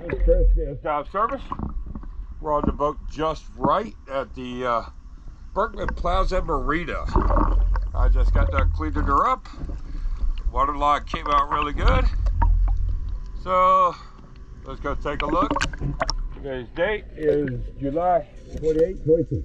It's Chris, the dive service. We're on the boat just right at the Berkman Plaza Marina. I just got done cleaning her up. Water line came out really good. So let's go take a look. Today's date is July 28, 22.